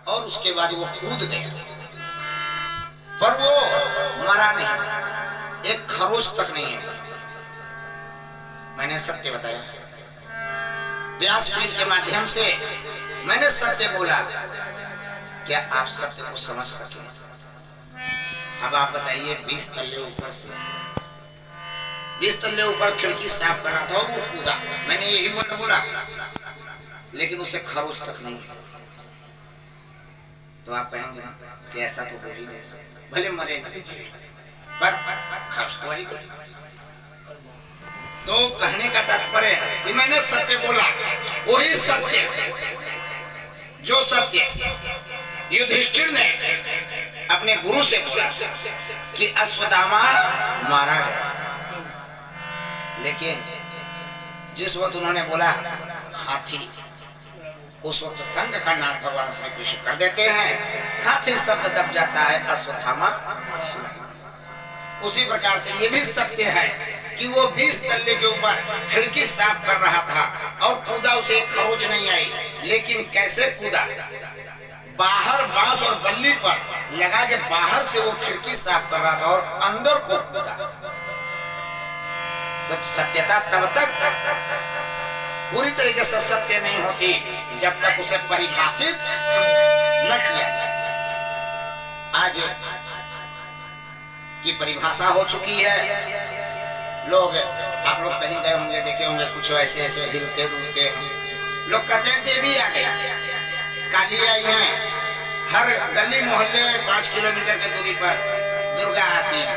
और उसके बाद वो कूद गया, पर वो मरा नहीं, एक खरोच तक नहीं है। मैंने सत्य बताया, व्यासपीठ के माध्यम से मैंने सत्य बोला। क्या आप सत्य को समझ सके? अब आप बताइए, 20 तल्ले ऊपर से 20 तल्ले ऊपर खिड़की साफ कर रहा था और वो कूदा। मैंने यही वर्ड बोला, लेकिन उसे खरोच तक नहीं। तो आप कहेंगे कि ऐसा तो हो ही नहीं सकता, भले मरे नहीं, पर खर्च तो वही गई। तो कहने का तात्पर्य है कि मैंने सत्य बोला, वही सत्य जो सत्य युधिष्ठिर ने अपने गुरु से बोला कि अश्वत्थामा मारा गया। लेकिन जिस वक्त उन्होंने बोला हाथी, उस वक्त संग का नाथ भगवान श्री कृष्ण कर देते हैं, हाथी शब्द दब जाता है, अश्वत्थामा सुनाई। उसी प्रकार से ये भी सत्य है कि वो 20 तल्ले के ऊपर खिड़की साफ कर रहा था और कूदा, उसे खरोच नहीं आई। लेकिन कैसे कूदा? बाहर बांस और बल्ली पर लगा के बाहर से वो खिड़की साफ कर रहा था और अंदर को कूदा। तो सत्यता तब तक पूरी तरीके से सत्य नहीं होती जब तक उसे परिभाषित न किया जाए। आज की परिभाषा हो चुकी है। लोग, आप लोग कहीं गए होंगे, देखे होंगे, कुछ ऐसे ऐसे हिलते डुलते हैं। लोग कहते हैं देवी आ गई, काली आई है। हर गली मोहल्ले 5 किलोमीटर की दूरी पर दुर्गा आती है,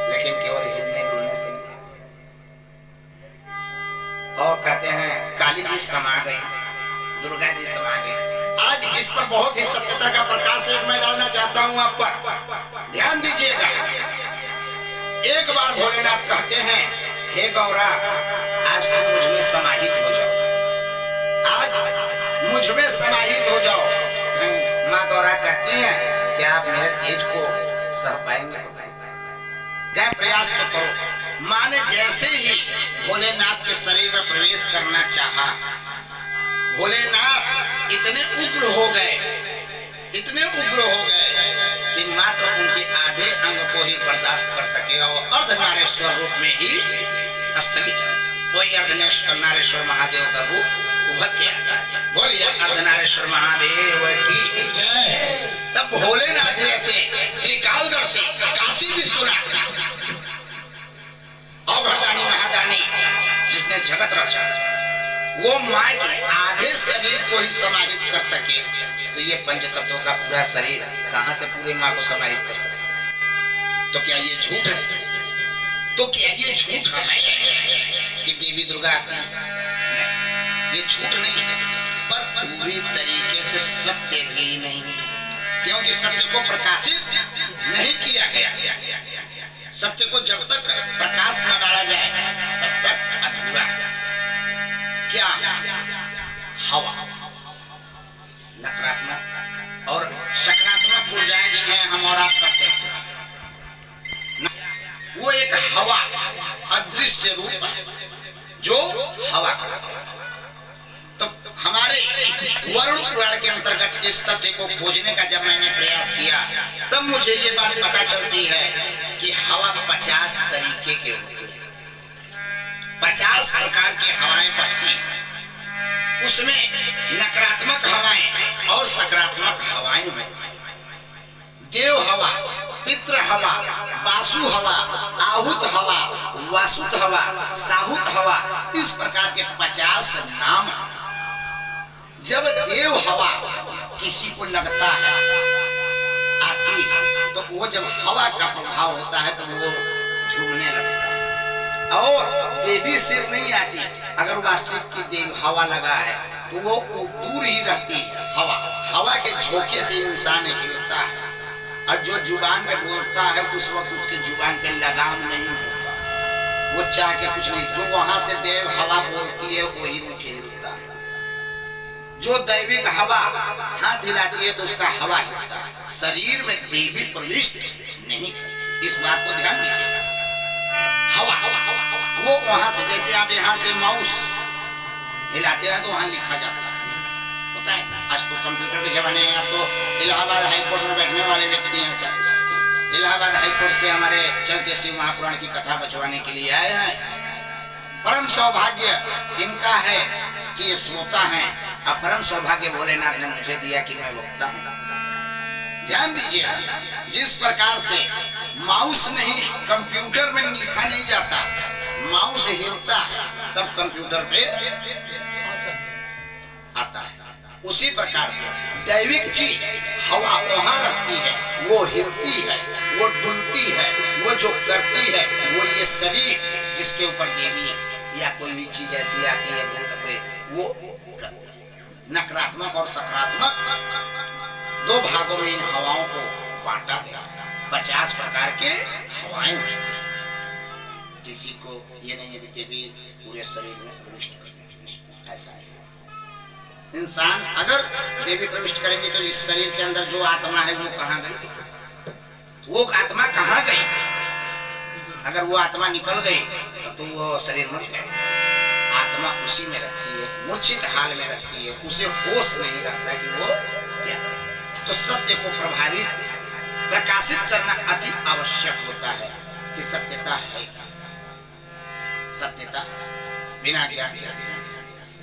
लेकिन केवल हिलने डुलने से नहीं। और कहते हैं काली जी समा गई, दुर्गा जी समा गई। आज इस पर बहुत ही सत्यता का प्रकाश एक मैं डालना चाहता हूं आप पर, ध्यान दीजिएगा। एक बार भोलेनाथ कहते हैं, हे गौरा आज तुम मुझ में समाहित हो जाओ, आज मुझ में समाहित हो जाओ। माँ गौरा कहती है कि आप मेरे तेज को सह पाएंगे? क्या प्रयास तो करो। माँ ने जैसे ही भोलेनाथ के शरीर में प्रवेश करना चाहा, भोलेनाथ इतने उग्र हो गए, इतने उग्र हो गए कि मात्र उनके आधे अंग को ही बर्दाश्त कर सके और अर्धनारेश्वर रूप में ही स्थगित। वही अर्धनारेश्वर महादेव का रूप उभर के आता है। बोलिए अर्धनारेश्वर महादेव की जय। तब भोलेनाथ जैसे त्रिकालदर्शी, काशी विश्वनाथ, अवघड़दानी महादानी, जिसने जगत रचा, वो माँ के आधे शरीर को ही समाहित कर सके, तो ये पंच तत्वों का पूरा शरीर कहां से पूरे माँ को समाहित कर सकता है? तो क्या ये झूठ है? तो क्या ये झूठ है कि देवी दुर्गा आती है? नहीं, ये झूठ नहीं है, पर पूरी तरीके से सत्य भी नहीं है, क्योंकि सत्य को प्रकाशित नहीं किया गया। सत्य को जब तक प्रकाश न डाला जाए तब तक अधूरा है। क्या? हवा, नकारात्मक और सकारात्मक ऊर्जाएं जिन्हें हम और आप कहते हैं, वो एक हवा अदृश्य रूप है जो हवा कहते हैं। तो हमारे वरुण पुराण के अंतर्गत इस तथ्य को खोजने का जब मैंने प्रयास किया, तब मुझे ये बात पता चलती है कि हवा 50 तरीके के होते हैं, 50 प्रकार की हवाएं बहती हैं। उसमें नकारात्मक हवाएं और सकारात्मक हवाएं होती हैं। देव हवा, पितृ हवा, वासु हवा, आहुत हवा, वासुत हवा, साहुत हवा, इस प्रकार के 50 नाम। जब देव हवा किसी को लगता है, आती है, तो वो जब हवा का प्रभाव होता है तो वो झूमने लगता है। और देवी सिर नहीं आती, अगर वास्तविक की देव हवा लगा है तो वो दूर ही रहती है। हवा के झोंके से इंसान हिलता है, और जो जुबान में बोलता है उस वक्त उसके जुबान पे लगाम नहीं होता, वो चाह के कुछ नहीं। जो वहां से देव हवा बोलती है वही मुख हिलता है। जो दैविक हवा हाथ हिलाती है तो उसका हवा हिलता है, शरीर में देवी प्रविष्ट नहीं करती। इस बात को ध्यान दीजिएगा। हवा वो वहां से, जैसे आप यहाँ से माउस हिलाते हैं तो वहां लिखा जाता है, होता है। तो कंप्यूटर के जमाने हैं, अब तो इलाहाबाद हाईकोर्ट में बैठने वाले व्यक्ति हैं सब। इलाहाबाद हाईकोर्ट से हमारे चल के शिव महापुराण की कथा बचवाने के लिए आए हैं। परम सौभाग्य इनका है कि ये श्रोता हैं, और परम सौभाग्य भोलेनाथ ने मुझे दिया कि मैं वक्ता हूं। ध्यान दीजिए, जिस प्रकार से माउस नहीं, कंप्यूटर में लिखा नहीं जाता, माउस हिलता तब कंप्यूटर पे आता है, उसी प्रकार से दैविक चीज हवा वहां रहती है, वो हिलती है, वो डुलती है, वो जो करती है, वो ये शरीर जिसके ऊपर देवी या कोई भी चीज ऐसी आती है भूत प्रेत, वो करती है। नकारात्मक और सकारात्मक दो भागों में इन हवाओं को बांटा गया है। 50 प्रकार के हवाएं होती हैं। किसी को ये नहीं है कि देवी पूरे शरीर में प्रविष्ट करेंगे, ऐसा नहीं। इंसान अगर देवी प्रविष्ट करेंगे तो इस शरीर के अंदर जो आत्मा है वो कहाँ गई, वो आत्मा कहाँ गई? अगर वो आत्मा निकल गई तो वो शरीर मर गया। आत्मा उसी में रहती है, मूर्छित हाल में रहती है, उसे होश नहीं रहता कि वो क्या है। तो सत्य को प्रभावित प्रकाशित करना अति आवश्यक होता है कि सत्यता है क्या, सत्यता बिना ज्ञान के अधूरी।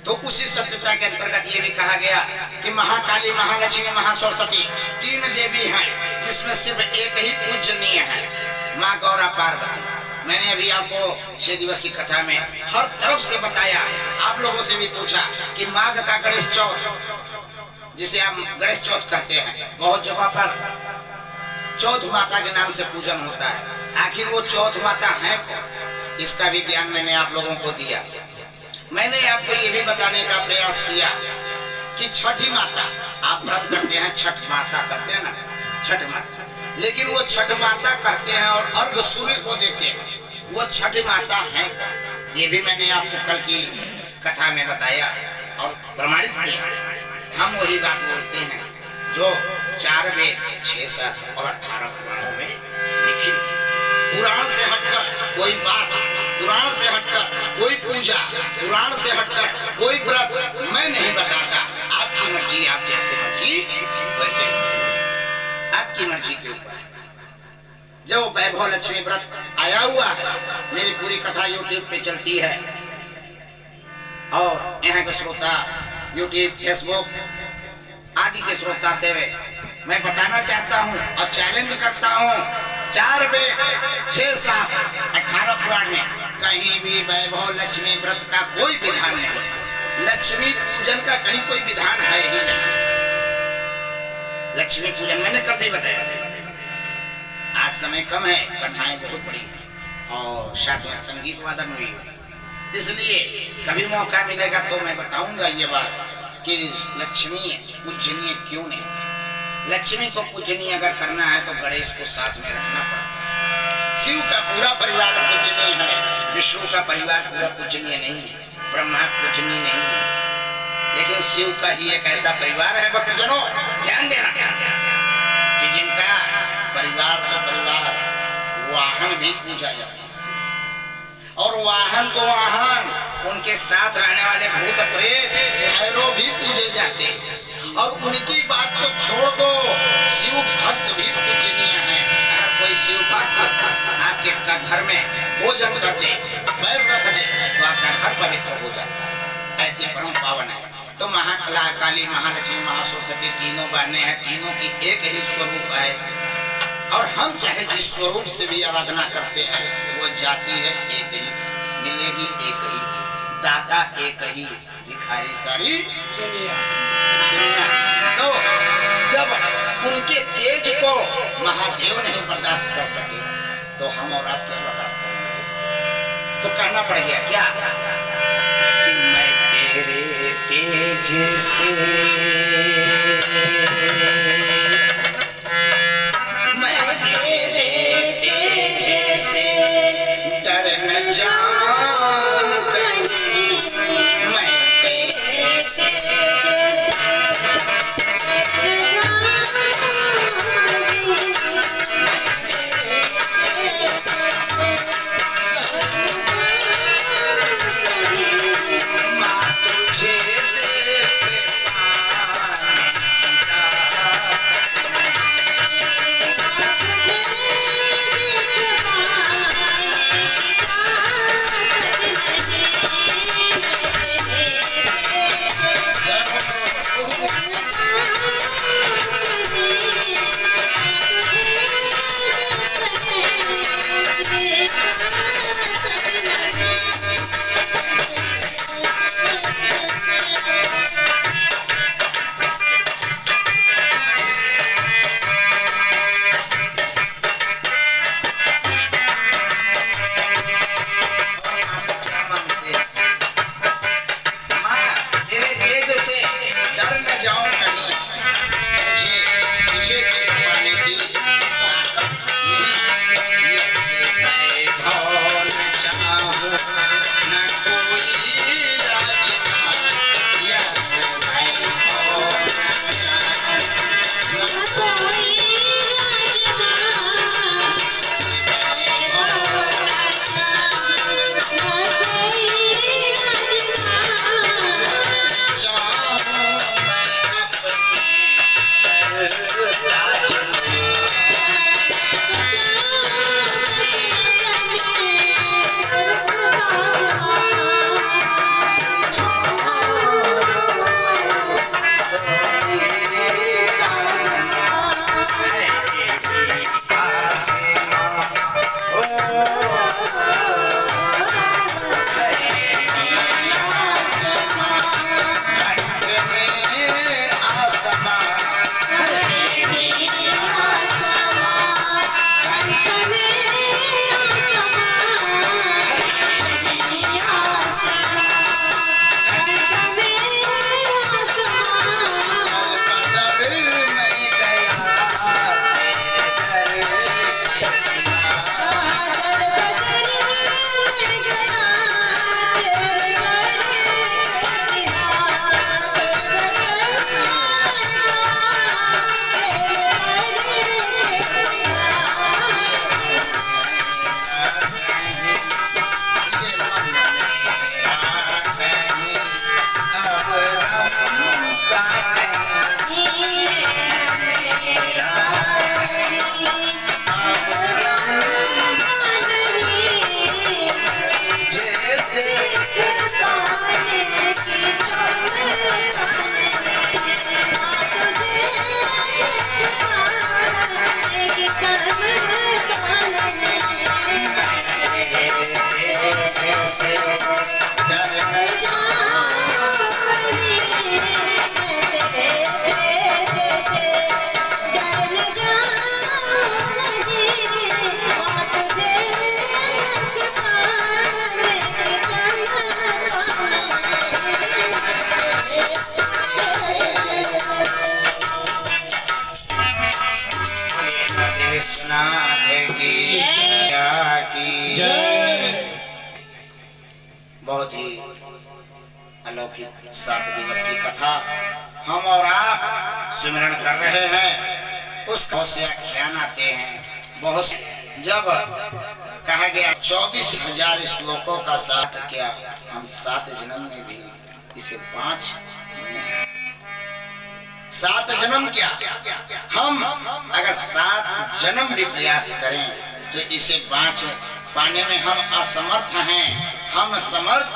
तो उसी सत्यता के अंतर्गत ये भी कहा गया कि महाकाली, महालक्ष्मी, महासरस्वती 3 देवी हैं, जिसमें सिर्फ एक ही पूजनीय है, माँ गौरा पार्वती। मैंने अभी आपको 6 दिवस की कथा में हर तरफ से बताया, आप लोगों से भी पूछा कि माघ का गणेश चौथ, जिसे हम गणेश चौथ कहते हैं, बहुत जगह पर चौथ माता के नाम से पूजन होता है। आखिर वो चौथ माता है कौन, इसका भी ज्ञान मैंने आप लोगों को दिया। मैंने आपको ये भी बताने का प्रयास किया कि छठी माता, आप व्रत करते हैं, छठ माता कहते हैं ना, छठ माता, लेकिन वो छठ माता कहते हैं और अर्घ सूर्य को देते हैं, वो छठ माता है। ये भी मैंने आपको कल की कथा में बताया और प्रमाणित किया। हम वही बात बोलते हैं जो 4 वेद, 6 शास्त्र और 18 पुराणों में लिखी। पुराण से हटकर कोई बात, पुराण से हटकर कोई पूजा, पुराण से हटकर कोई व्रत मैं नहीं बताता। आपकी मर्जी, आप जैसे मर्जी वैसे, आपकी मर्जी के ऊपर। जो वैभव लक्ष्मी व्रत आया हुआ है, मेरी पूरी कथा YouTube पे चलती है और यहाँ के श्रोता YouTube, फेसबुक आदि के श्रोता से मैं बताना चाहता हूँ और चैलेंज करता हूँ, 4 वेद, 6 शास्त्र, 18 पुराण में कहीं भी वैभव लक्ष्मी व्रत का कोई विधान नहीं। लक्ष्मी पूजन का कहीं कोई विधान है ही नहीं। लक्ष्मी पूजन मैंने कल भी बताया था। आज समय कम है, कथाएं बहुत बड़ी हैं और साथ में संगीत वादन भी है, इसलिए कभी मौका मिलेगा तो मैं बताऊंगा ये बात कि लक्ष्मी पूजनीय क्यों नहीं। लक्ष्मी को पूजनीय अगर करना है तो गणेश को साथ में रखना पड़ता है। शिव का पूरा परिवार पूजनीय है, विष्णु का परिवार पूरा पूजनीय नहीं है, ब्रह्मा पूजनीय नहीं है, लेकिन शिव का ही एक ऐसा परिवार है भक्तजनों, ध्यान देना, कि जिनका परिवार तो परिवार, वाहन भी पूजा जाता है। और वाहन तो वाहन, उनके साथ रहने वाले भूत प्रेत भैरव भी पूजे जाते हैं। और उनकी बात को छोड़ दो, शिव भक्त भी पूजनीय है। अगर कोई शिव भक्त आपके घर में भोजन कर दे, पैर रख दे, तो आपका घर पवित्र हो जाता है। ऐसे परम पावन है। तो महाकला, काली, महालक्ष्मी, महासरस्वती तीनों बहनें हैं, तीनों की एक ही स्वरूप है। और हम चाहे जिस स्वरूप से भी आराधना करते हैं, वो जाती है एक ही, मिलेगी एक ही, दाता एक ही, भिखारी सारी दुनिया। तो जब उनके तेज को महादेव नहीं बर्दाश्त कर सके तो हम और आप क्या बर्दाश्त करेंगे? तो कहना पड़ गया क्या कि मैं तेरे तेज से, मैं तेरे तेज से डर न जाऊं कहीं, मैं तेरे माँ तुझे अलौकिक 7 दिवस की कथा हम और आप सुमिरन कर रहे हैं। उस बहुत से आख्यान आते हैं, बहुत जब कहा गया 24,000 श्लोकों का साथ क्या हम 7 जन्म में भी इसे 5 नहीं, 7 जन्म क्या हम अगर 7 जन्म भी प्रयास करें तो इसे 5 पाने में हम असमर्थ हैं। हम समर्थ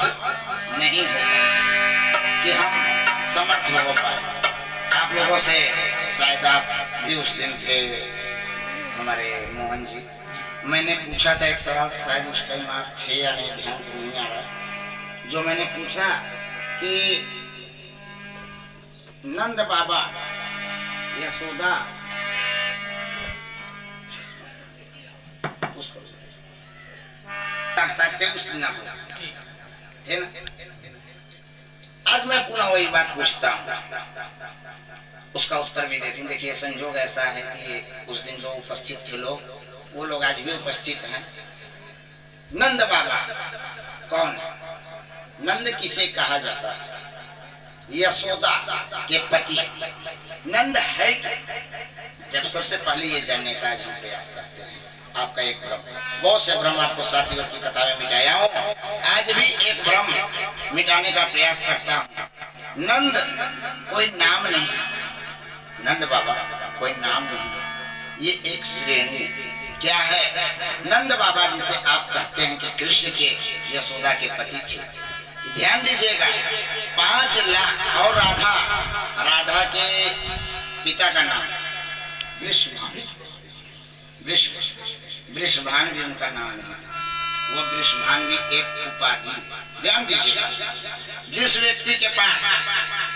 नहीं हो पाए कि हम समर्थ हो पाए। आप लोगों से शायद आप भी उस दिन थे, हमारे मोहन जी, मैंने पूछा था एक सवाल, शायद उस टाइम आप थे या नहीं, ध्यान तो नहीं आ रहा, जो मैंने पूछा कि नंद बाबा यशोदा उसको साथ थे उस दिन थे ना। आज मैं पुनः वही बात पूछता हूँ, उसका उत्तर भी देती हूँ। देखिए संजोग ऐसा है कि उस दिन जो उपस्थित थे लोग, वो लोग आज भी उपस्थित हैं। नंद बाबा कौन है? नंद किसे कहा जाता था? यशोदा के पति नंद है कि? जब सबसे पहले ये जानने का आज हम प्रयास करते हैं। आपका एक भ्रम, बहुत से भ्रम आपको 7 दिवस की कथा में मिटाया हूँ, आज भी एक भ्रम मिटाने का प्रयास करता हूँ। नंद कोई नाम नहीं, नंद बाबा कोई नाम नहीं, ये एक श्रेणी क्या है? नंद बाबा जिसे आप कहते हैं कि कृष्ण के यशोदा के पति थे। ध्यान दीजिएगा, 5 लाख और राधा के पिता का नाम वृषभान भी उनका नाम नहीं था, वो वृषभान भी एक उपाधि। ध्यान दीजिएगा, जिस व्यक्ति के पास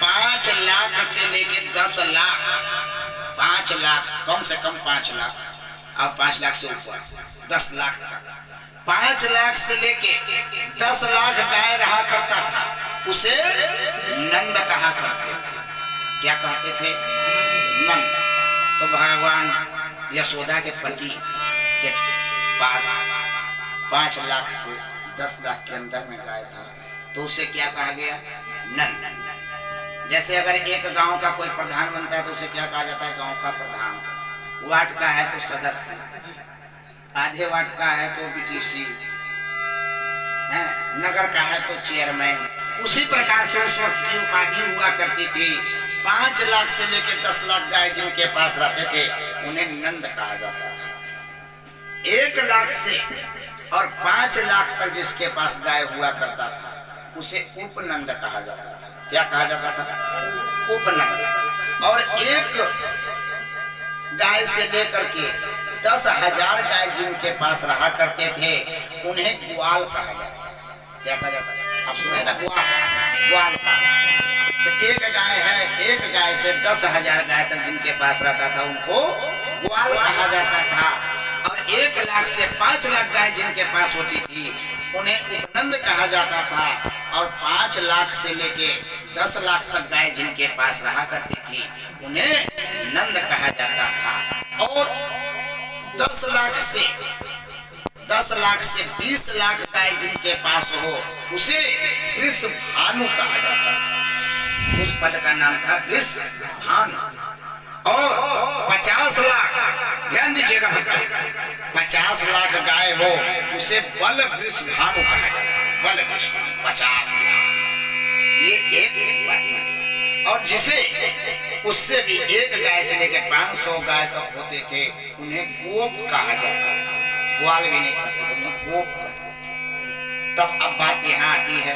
5 लाख से लेके 10 लाख, 5 लाख कम से कम 5 लाख और 5 लाख से ऊपर 10 लाख तक, 5 लाख से लेके 10 लाख गाय रहा करता था, उसे नंद कहा करते थे। क्या कहते थे? नंद। तो भगवान यशोदा के पति के पास 5 लाख से 10 लाख के अंदर में गाय था, तो उसे क्या कहा गया? नंद। जैसे अगर एक गांव का कोई प्रधान बनता है तो उसे क्या कहा जाता है? गांव का प्रधान। वार्ड का है तो सदस्य, आधे वार्ड का है तो बीटीसी, नगर का है तो चेयरमैन। उसी प्रकार से उस वक्त की उपाधि हुआ करती थी। 5 लाख से लेकर 10 लाख गाय जिनके पास रहते थे उन्हें नंद कहा जाता था। 1 लाख से और 5 लाख तक जिसके पास गाय हुआ करता था उसे उपनंद कहा जाता था। क्या कहा जाता था? उपनंद। और 1 गाय से लेकर के 10,000 गाय जिनके पास रहा करते थे उन्हें ग्वाल कहा जाता था। क्या कहा जाता था? आप सुने ना, ग्वाल। तो 1 गाय है, 1 गाय से 10,000 गाय तक जिनके पास रहता था उनको ग्वाल कहा जाता था। और 1 लाख से 5 लाख गाय जिनके पास होती थी उन्हें उपनंद कहा जाता था। और 5 लाख से लेके 10 लाख तक गाय जिनके पास रहा करती थी उन्हें नंद कहा जाता था। और 10 लाख से 20 लाख गाय जिनके पास हो उसे वृषभानु कहा जाता था। उस पद का नाम था वृषभानु। और 50 लाख, ध्यान दीजिएगा भक्तों, 50 लाख गाय हो उसे बल वृषभानु कहा जाता है। बल वृषभानु 50 लाख, ये एक बात है। और जिसे उससे भी 1 गाय से लेकर 500 गाय तक होते थे उन्हें गोप कहा जाता था। ग्वाल भी नहीं कहते थे, उन्हें गोप कहते थे। तब अब बात यहाँ आती है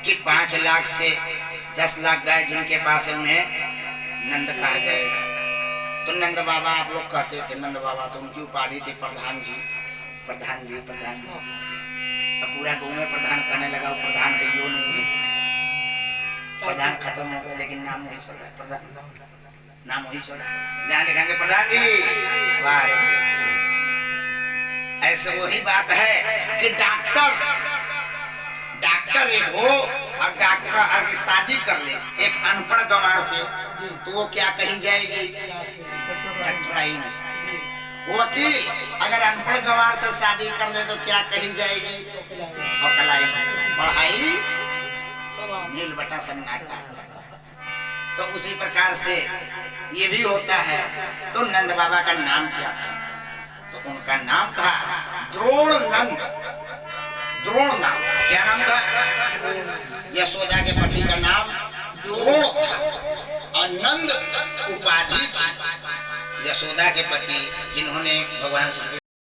कि 5 लाख से 10 लाख गाय जिनके पास है उन्हें नंद कहा जाएगा। तो नंद बाबा आप लोग कहते थे, नंद बाबा तो उनकी उपाधि थी प्रधान जी। अब पूरा गाँव में प्रधान कहने लगा, वो प्रधान है यो नहीं है। प्रधान खत्म हो गया लेकिन नाम नहीं चल रहा, प्रधान नाम वही चल रहा। जहाँ देखेंगे प्रधान जी, वाह। ऐसे वही बात है कि डॉक्टर एक हो और डॉक्टर अगर शादी कर ले एक अनपढ़ गंवार से तो वो क्या कही जाएगी? डॉक्टराइन। वकील अगर अनपढ़ गंवार से शादी कर ले तो क्या कही जाएगी? वकलाई। पढ़ाई नील बटा सन्नाटा। तो उसी प्रकार से ये भी होता है। तो नंद बाबा का नाम क्या था? तो उनका नाम था द्रोण नंद। द्रोण नाम था। क्या नाम था? यशोदा के पति का नाम द्रोण था और नंद उपाधि थी यशोदा के पति, जिन्होंने भगवान श्री